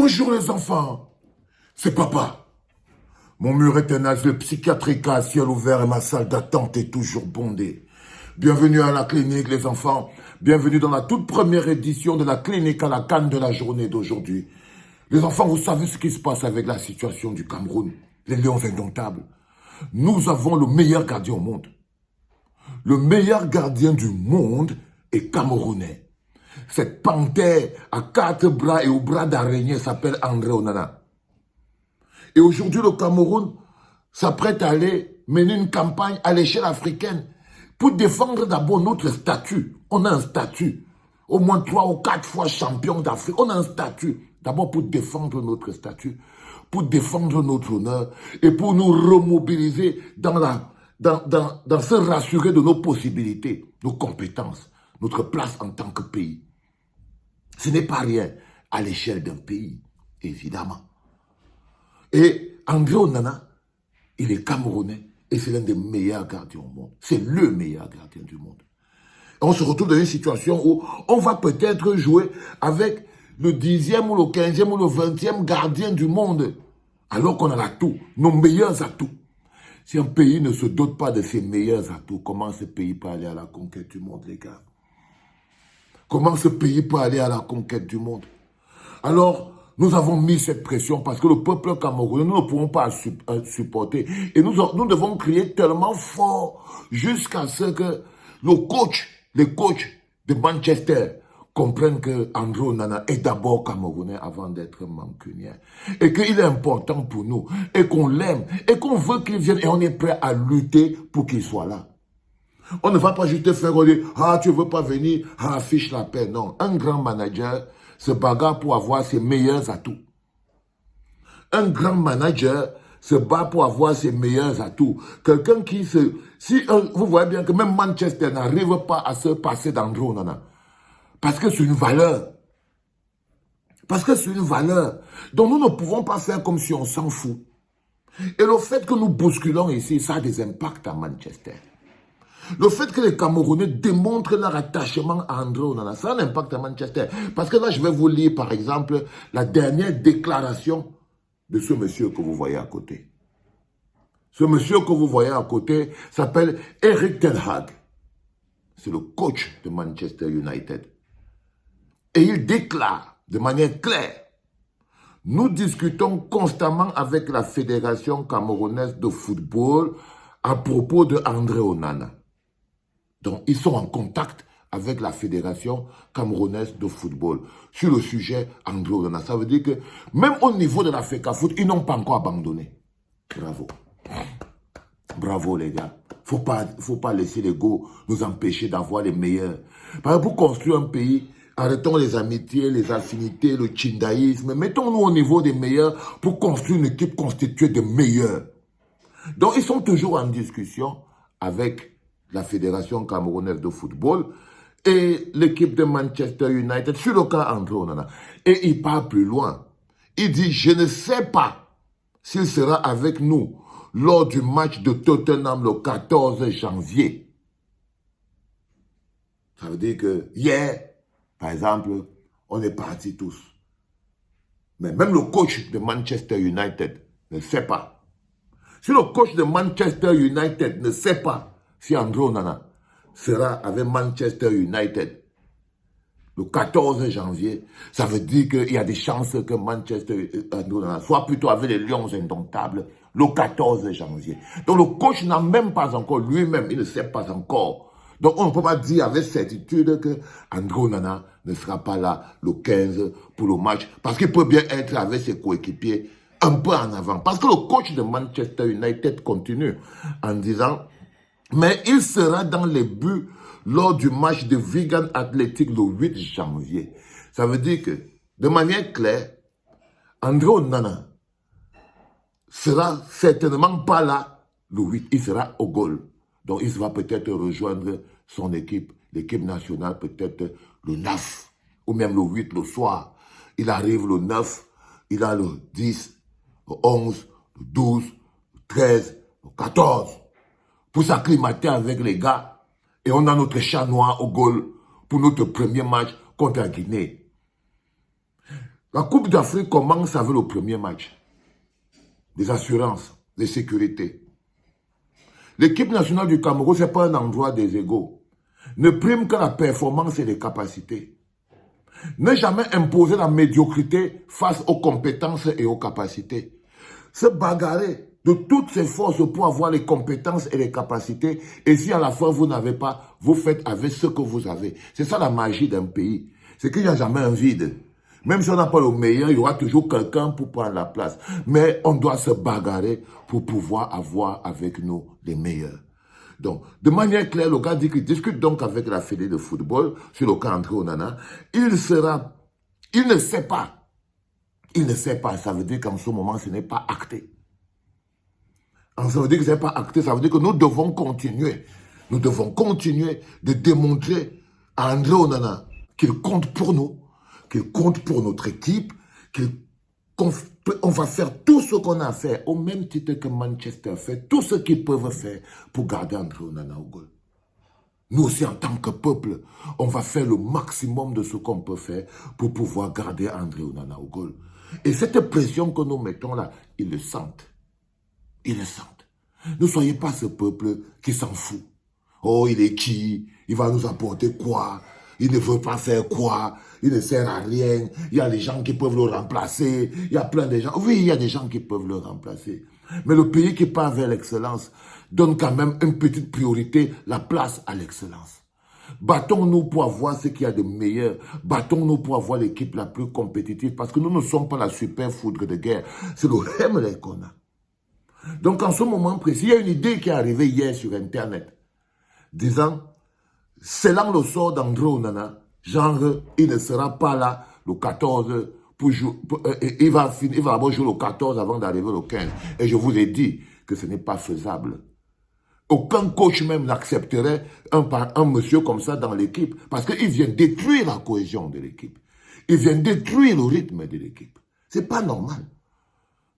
Bonjour les enfants, c'est papa. Mon mur est un asile psychiatrique à ciel ouvert et ma salle d'attente est toujours bondée. Bienvenue à la clinique les enfants, bienvenue dans la toute première édition de la clinique à la canne de la journée d'aujourd'hui. Les enfants, vous savez ce qui se passe avec la situation du Cameroun, les lions indomptables. Nous avons le meilleur gardien au monde. Le meilleur gardien du monde est camerounais. Cette panthère à 4 bras et aux bras d'araignée s'appelle André Onana. Et aujourd'hui, le Cameroun s'apprête à aller mener une campagne à l'échelle africaine pour défendre d'abord notre statut. On a un statut. Au moins 3 ou 4 fois champion d'Afrique. On a un statut. D'abord pour défendre notre statut, pour défendre notre honneur et pour nous remobiliser dans se rassurer de nos possibilités, nos compétences, notre place en tant que pays. Ce n'est pas rien à l'échelle d'un pays, évidemment. Et André Onana, il est camerounais et c'est l'un des meilleurs gardiens au monde. C'est le meilleur gardien du monde. Et on se retrouve dans une situation où on va peut-être jouer avec le 10e ou le 15e ou le 20e gardien du monde, alors qu'on a l'atout, nos meilleurs atouts. Si un pays ne se dote pas de ses meilleurs atouts, comment ce pays peut aller à la conquête du monde, les gars? Comment ce pays peut aller à la conquête du monde? Alors, nous avons mis cette pression parce que le peuple camerounais, nous ne pouvons pas supporter. Et nous devons crier tellement fort jusqu'à ce que les coachs de Manchester comprennent que André Onana est d'abord camerounais avant d'être mancunien. Et qu'il est important pour nous. Et qu'on l'aime. Et qu'on veut qu'il vienne. Et on est prêt à lutter pour qu'il soit là. On ne va pas juste te faire dire, ah, tu ne veux pas venir, ah, fiche la paix. Non, un grand manager se bagarre pour avoir ses meilleurs atouts. Un grand manager se bat pour avoir ses meilleurs atouts. Quelqu'un qui se... vous voyez bien que même Manchester n'arrive pas à se passer d'André Onana. Parce que c'est une valeur. Parce que c'est une valeur. Donc nous ne pouvons pas faire comme si on s'en fout. Et le fait que nous bousculons ici, ça a des impacts à Manchester. Le fait que les Camerounais démontrent leur attachement à André Onana, ça a un impact à Manchester. Parce que là, je vais vous lire, par exemple, la dernière déclaration de ce monsieur que vous voyez à côté. Ce monsieur que vous voyez à côté s'appelle Erik ten Hag. C'est le coach de Manchester United. Et il déclare de manière claire, nous discutons constamment avec la Fédération camerounaise de football à propos de André Onana. Donc, ils sont en contact avec la Fédération camerounaise de football sur le sujet André Onana. Ça veut dire que même au niveau de la FECAFOOT, ils n'ont pas encore abandonné. Bravo. Bravo les gars. Faut pas laisser l'ego nous empêcher d'avoir les meilleurs. Parce que pour construire un pays, arrêtons les amitiés, les affinités, le tchindaïsme. Mettons-nous au niveau des meilleurs pour construire une équipe constituée de meilleurs. Donc, ils sont toujours en discussion avec la Fédération camerounaise de football et l'équipe de Manchester United sur le cas André Onana. Et il part plus loin. Il dit, je ne sais pas s'il sera avec nous lors du match de Tottenham le 14 janvier. Ça veut dire que hier, par exemple, on est partis tous. Mais même le coach de Manchester United ne sait pas. Si le coach de Manchester United ne sait pas si André Onana sera avec Manchester United le 14 janvier, ça veut dire qu'il y a des chances que Manchester André Onana soit plutôt avec les Lions indomptables le 14 janvier. Donc le coach n'a même pas encore, lui-même, il ne sait pas encore. Donc on ne peut pas dire avec certitude que André Onana ne sera pas là le 15 pour le match, parce qu'il peut bien être avec ses coéquipiers un peu en avant. Parce que le coach de Manchester United continue en disant, mais il sera dans les buts lors du match de Wigan Athletic le 8 janvier. Ça veut dire que, de manière claire, André Onana sera certainement pas là le 8. Il sera au goal. Donc il va peut-être rejoindre son équipe, l'équipe nationale peut-être le 9 ou même le 8 le soir. Il arrive le 9, il a le 10, le 11, le 12, le 13, le 14. Pour s'acclimater avec les gars. Et on a notre chat noir au goal pour notre premier match contre la Guinée. La Coupe d'Afrique commence avec le premier match. Des assurances, des sécurités. L'équipe nationale du Cameroun, ce n'est pas un endroit des égaux. Ne prime que la performance et les capacités. Ne jamais imposer la médiocrité face aux compétences et aux capacités. Se bagarrer de toutes ses forces pour avoir les compétences et les capacités. Et si à la fin vous n'avez pas, vous faites avec ce que vous avez. C'est ça la magie d'un pays. C'est qu'il n'y a jamais un vide. Même si on n'a pas le meilleur, il y aura toujours quelqu'un pour prendre la place. Mais on doit se bagarrer pour pouvoir avoir avec nous les meilleurs. Donc, de manière claire, le gars dit qu'il discute donc avec la Fédé de football sur le cas André Onana. Il ne sait pas. Il ne sait pas. Ça veut dire qu'en ce moment, ce n'est pas acté. Ça veut dire que ce n'est pas acté. Ça veut dire que nous devons continuer. Nous devons continuer de démontrer à André Onana qu'il compte pour nous, qu'il compte pour notre équipe, qu'on va faire tout ce qu'on a fait, au même titre que Manchester fait, tout ce qu'ils peuvent faire pour garder André Onana au goal. Nous aussi, en tant que peuple, on va faire le maximum de ce qu'on peut faire pour pouvoir garder André Onana au goal. Et cette pression que nous mettons là, ils le sentent. Ils le sentent. Ne soyez pas ce peuple qui s'en fout. Oh, il est qui? Il va nous apporter quoi? Il ne veut pas faire quoi? Il ne sert à rien. Il y a des gens qui peuvent le remplacer. Il y a plein de gens. Oui, il y a des gens qui peuvent le remplacer. Mais le pays qui part vers l'excellence donne quand même une petite priorité, la place à l'excellence. Battons-nous pour avoir ce qu'il y a de meilleur. Battons-nous pour avoir l'équipe la plus compétitive. Parce que nous ne sommes pas la super foudre de guerre. C'est le Hemley qu'on a. Donc en ce moment précis, il y a une idée qui est arrivée hier sur Internet. Disant, scellant le sort d'André Onana, genre, il ne sera pas là le 14 pour jouer, il va d'abord jouer le 14 avant d'arriver le 15. Et je vous ai dit que ce n'est pas faisable. Aucun coach même n'accepterait un monsieur comme ça dans l'équipe parce qu'il vient détruire la cohésion de l'équipe. Il vient détruire le rythme de l'équipe. C'est pas normal.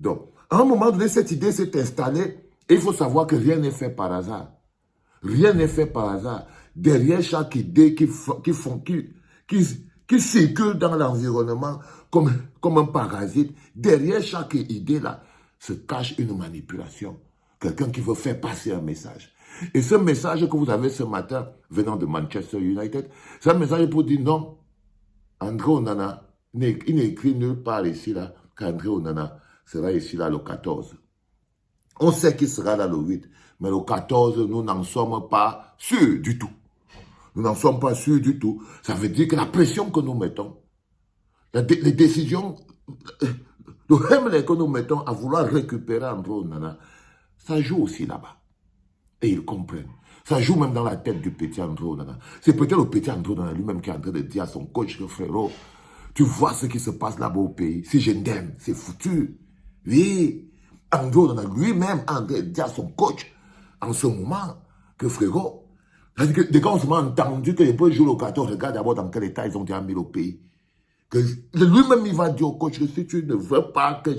Donc, à un moment donné, cette idée s'est installée et il faut savoir que rien n'est fait par hasard. Rien n'est fait par hasard. Derrière chaque idée qui circule dans l'environnement comme un parasite, derrière chaque idée là, se cache une manipulation. Quelqu'un qui veut faire passer un message. Et ce message que vous avez ce matin, venant de Manchester United, c'est un message pour dire non, André Onana, il n'est écrit nulle part ici là, qu'André Onana sera ici là le 14. On sait qu'il sera là le 8, mais le 14, nous n'en sommes pas sûrs du tout. Nous n'en sommes pas sûrs du tout. Ça veut dire que la pression que nous mettons, les décisions, le Hemley que nous mettons à vouloir récupérer André Onana, ça joue aussi là-bas. Et ils comprennent. Ça joue même dans la tête du petit André Onana. C'est peut-être le petit André Onana lui-même qui est en train de dire à son coach, frérot, tu vois ce qui se passe là-bas au pays. Si je t'aime, c'est foutu. Oui. André Onana lui-même en train de dire à son coach, en ce moment, que frérot, des gars ont seulement entendu que les peuvent jouer au 14, regarde d'abord dans quel état ils ont déjà mis le pays. Que lui-même, il va dire au coach que si tu ne veux pas que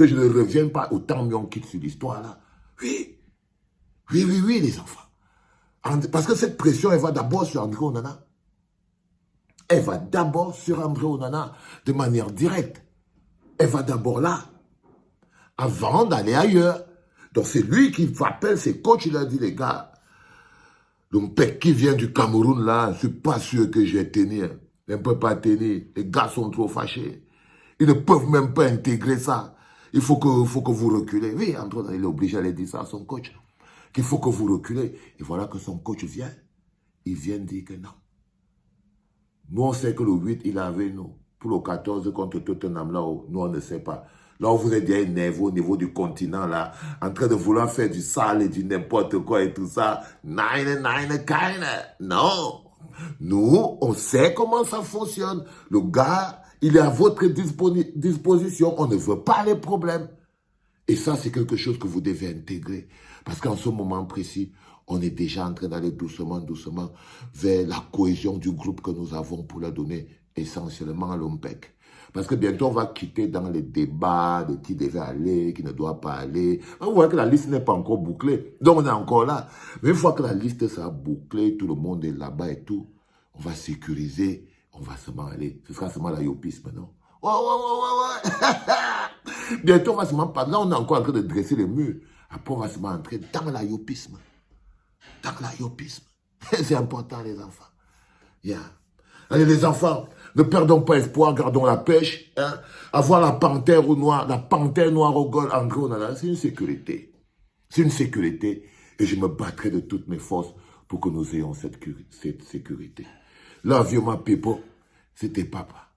je ne revienne pas, autant mieux on quitte sur l'histoire là. Oui. Oui, les enfants. Parce que cette pression, elle va d'abord sur André Onana. Elle va d'abord sur André Onana de manière directe. Elle va d'abord là, avant d'aller ailleurs. Donc c'est lui qui appelle ses coachs, il a dit, les gars, le mec qui vient du Cameroun là, je ne suis pas sûr que je vais tenir. Je ne peux pas tenir. Les gars sont trop fâchés. Ils ne peuvent même pas intégrer ça. Il faut que vous reculez. Oui, André Onana, il est obligé d'aller dire ça à son coach. Qu'il faut que vous reculez. Et voilà que son coach vient. Il vient dire que non. Nous, on sait que le 8, il avait nous. Pour le 14 contre Tottenham, là-haut, nous, on ne sait pas. Là où vous êtes déjà énervé au niveau du continent, là, en train de vouloir faire du sale et du n'importe quoi et tout ça. Non. Nous, on sait comment ça fonctionne. Le gars, il est à votre disposition. On ne veut pas les problèmes. Et ça, c'est quelque chose que vous devez intégrer. Parce qu'en ce moment précis, on est déjà en train d'aller doucement vers la cohésion du groupe que nous avons pour leur donner essentiellement à l'OMPEC. Parce que bientôt, on va quitter dans les débats de qui devait aller, qui ne doit pas aller. On voit que la liste n'est pas encore bouclée. Donc, on est encore là. Mais une fois que la liste sera bouclée, tout le monde est là-bas et tout, on va sécuriser, on va seulement aller. Ce sera seulement la yopisme, non? Ouais, ouais, ouais, ouais. Bientôt, on va se mettre, là, on est encore en train de dresser les murs. Après, on va se mettre entrer dans l'ayopisme. Dans l'ayopisme. C'est important, les enfants. Yeah. Allez, les enfants, ne perdons pas espoir, gardons la pêche. Hein. Avoir la panthère noire au Gol, André Onana, c'est une sécurité. C'est une sécurité. Et je me battrai de toutes mes forces pour que nous ayons cette sécurité. Love you, my people. C'était papa.